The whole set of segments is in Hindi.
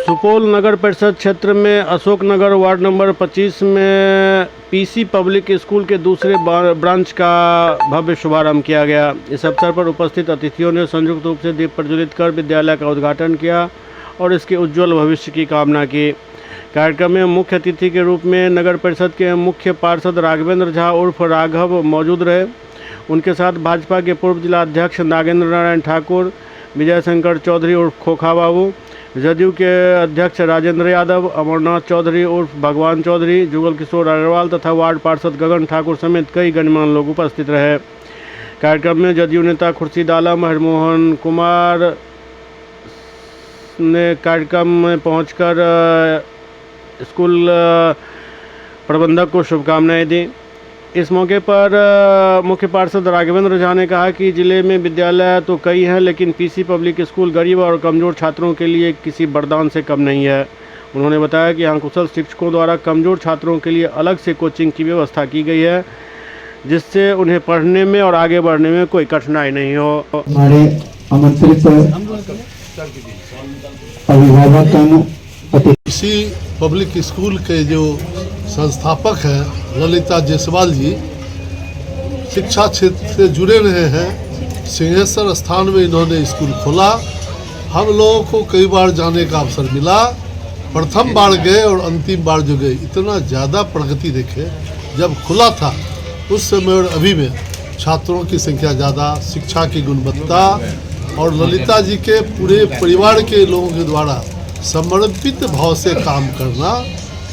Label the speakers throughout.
Speaker 1: सुपौल नगर परिषद क्षेत्र में अशोक नगर वार्ड नंबर 25 में पीसी पब्लिक स्कूल के दूसरे ब्रांच का भव्य शुभारंभ किया गया। इस अवसर पर उपस्थित अतिथियों ने संयुक्त रूप से दीप प्रज्वलित कर विद्यालय का उद्घाटन किया और इसके उज्जवल भविष्य की कामना की। कार्यक्रम में मुख्य अतिथि के रूप में नगर परिषद के मुख्य पार्षद राघवेंद्र झा उर्फ राघव मौजूद रहे। उनके साथ भाजपा के पूर्व जिला अध्यक्ष नागेंद्र नारायण ठाकुर, विजय शंकर चौधरी उर्फ खोखा बाबू, जदयू के अध्यक्ष राजेंद्र यादव, अमरनाथ चौधरी उर्फ भगवान चौधरी, जुगल किशोर अग्रवाल तथा वार्ड पार्षद गगन ठाकुर समेत कई गणमान्य लोग उपस्थित रहे। कार्यक्रम में जदयू नेता खुर्शीद आलम, हरमोहन कुमार ने कार्यक्रम में पहुंचकर स्कूल प्रबंधक को शुभकामनाएं दी। इस मौके पर मुख्य पार्षद राघवेंद्र झा ने कहा कि जिले में विद्यालय तो कई हैं, लेकिन पीसी पब्लिक स्कूल गरीब और कमज़ोर छात्रों के लिए किसी वरदान से कम नहीं है। उन्होंने बताया कि यहाँ कुशल शिक्षकों द्वारा कमज़ोर छात्रों के लिए अलग से कोचिंग की व्यवस्था की गई है, जिससे उन्हें पढ़ने में और आगे बढ़ने में कोई कठिनाई नहीं हो।
Speaker 2: हमारे आमंत्रित अभिभावक
Speaker 3: इसी पब्लिक स्कूल के जो संस्थापक हैं ललिता जायसवाल जी, शिक्षा क्षेत्र से जुड़े रहे हैं। सिंहेश्वर स्थान में इन्होंने स्कूल खोला। हम लोगों को कई बार जाने का अवसर मिला। प्रथम बार गए और अंतिम बार जो गए, इतना ज़्यादा प्रगति देखे। जब खुला था उस समय और अभी में छात्रों की संख्या ज़्यादा, शिक्षा की गुणवत्ता और ललिता जी के पूरे परिवार के लोगों के द्वारा समर्पित भाव से काम करना,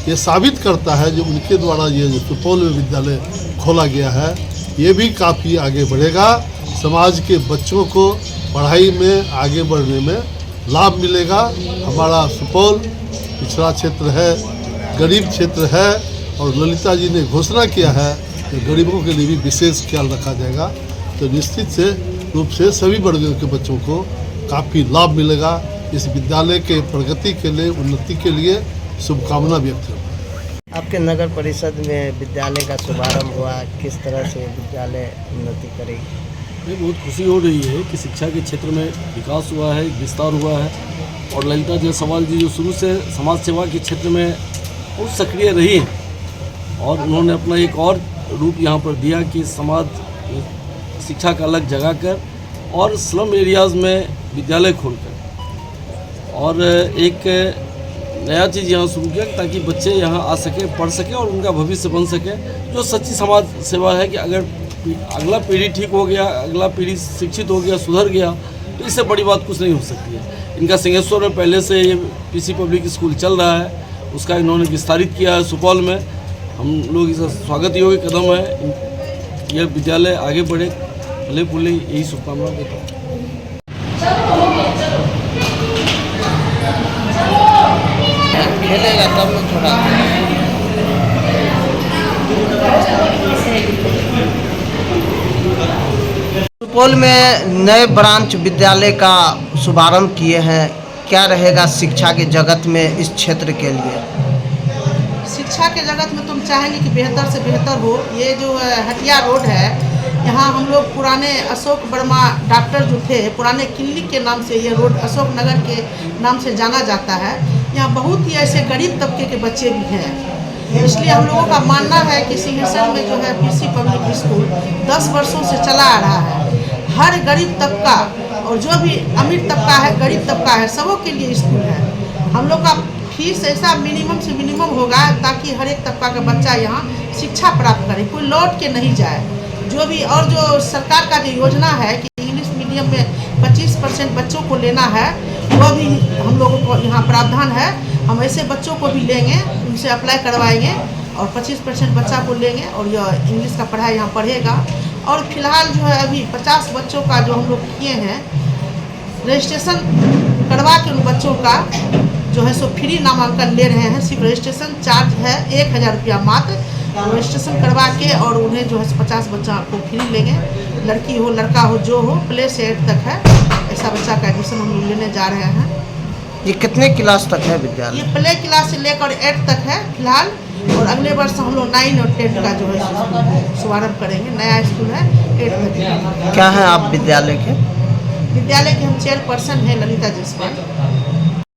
Speaker 3: ये साबित करता है जो उनके द्वारा ये जो सुपौल में विद्यालय खोला गया है, ये भी काफ़ी आगे बढ़ेगा। समाज के बच्चों को पढ़ाई में आगे बढ़ने में लाभ मिलेगा। हमारा सुपौल पिछड़ा क्षेत्र है, गरीब क्षेत्र है और ललिता जी ने घोषणा किया है कि गरीबों के लिए भी विशेष ख्याल रखा जाएगा। तो निश्चित से रूप से सभी वर्गों के बच्चों को काफ़ी लाभ मिलेगा। इस विद्यालय के प्रगति के लिए, उन्नति के लिए शुभकामना व्यक्त है।
Speaker 4: आपके नगर परिषद में विद्यालय का शुभारंभ हुआ, किस तरह से विद्यालय उन्नति करेगी?
Speaker 5: ये बहुत खुशी हो रही है कि शिक्षा के क्षेत्र में विकास हुआ है, विस्तार हुआ है और ललिता जायसवाल जी जो शुरू से समाज सेवा के क्षेत्र में बहुत सक्रिय रही हैं और उन्होंने अपना एक और रूप यहाँ पर दिया कि समाज शिक्षा का अलग जगह कर और स्लम एरियाज़ में विद्यालय खोलकर और एक नया चीज़ यहाँ शुरू किया ताकि बच्चे यहाँ आ सके, पढ़ सके और उनका भविष्य बन सके। जो सच्ची समाज सेवा है कि अगर अगला पीढ़ी ठीक हो गया, अगला पीढ़ी शिक्षित हो गया, सुधर गया, तो इससे बड़ी बात कुछ नहीं हो सकती है। इनका सिंहेश्वर में पहले से ये पीसी पब्लिक स्कूल चल रहा है, उसका इन्होंने विस्तारित किया है सुपौल में। हम लोग इसका स्वागत योग्य कदम है। यह विद्यालय आगे बढ़े, फले फूले, यही शुभकामना देता हूँ।
Speaker 4: खेलेगा तब लोग थोड़ा सुपौल में नए ब्रांच विद्यालय का शुभारंभ किए हैं। क्या रहेगा शिक्षा के जगत में इस क्षेत्र के लिए?
Speaker 6: शिक्षा के जगत में तुम चाहेंगे कि बेहतर से बेहतर हो। ये जो हटिया रोड है, यहाँ हम लोग पुराने अशोक वर्मा डॉक्टर जो थे, पुराने क्लिनिक के नाम से ये रोड अशोक नगर के नाम से जाना जाता है। यहाँ बहुत ही ऐसे गरीब तबके के बच्चे भी हैं, इसलिए हम लोगों का मानना है कि सिंहेश्वर में जो है पीसी पब्लिक स्कूल 10 वर्षों से चला आ रहा है। हर गरीब तबका और जो भी अमीर तबका है, गरीब तबका है, सबों के लिए स्कूल है। हम लोग का फीस ऐसा मिनिमम से मिनिमम होगा ताकि हर एक तबका का बच्चा यहाँ शिक्षा प्राप्त करे, कोई लौट के नहीं जाए। जो भी और जो सरकार का जो योजना है कि इंग्लिश मीडियम में 25% बच्चों को लेना है, वह भी हम लोगों को यहाँ प्रावधान है। हम ऐसे बच्चों को भी लेंगे, उनसे अप्लाई करवाएंगे और 25% बच्चा को लेंगे और यह इंग्लिश का पढ़ाई यहाँ पढ़ेगा। और फिलहाल जो है अभी 50 बच्चों का जो हम लोग किए हैं रजिस्ट्रेशन करवा के, उन बच्चों का जो है सो फ्री नामांकन ले रहे हैं। सिर्फ रजिस्ट्रेशन चार्ज है 1000 रुपया मात्र। रजिस्ट्रेशन करवा के और उन्हें जो है 50 बच्चा को फ्री लेंगे। लड़की हो लड़का हो जो हो, प्ले से 8 तक है, ऐसा बच्चा का एडमिशन हम लोग लेने जा रहे हैं।
Speaker 4: ये कितने क्लास तक है विद्यालय?
Speaker 6: ये प्ले क्लास से लेकर 8 तक है फिलहाल, और अगले वर्ष हम लोग 9 और 10 का जो है शुभारम्भ करेंगे। नया स्कूल है 8 तक।
Speaker 4: क्या है आप विद्यालय के?
Speaker 6: विद्यालय के हम चेयरपर्सन हैं ललिता जायसवाल।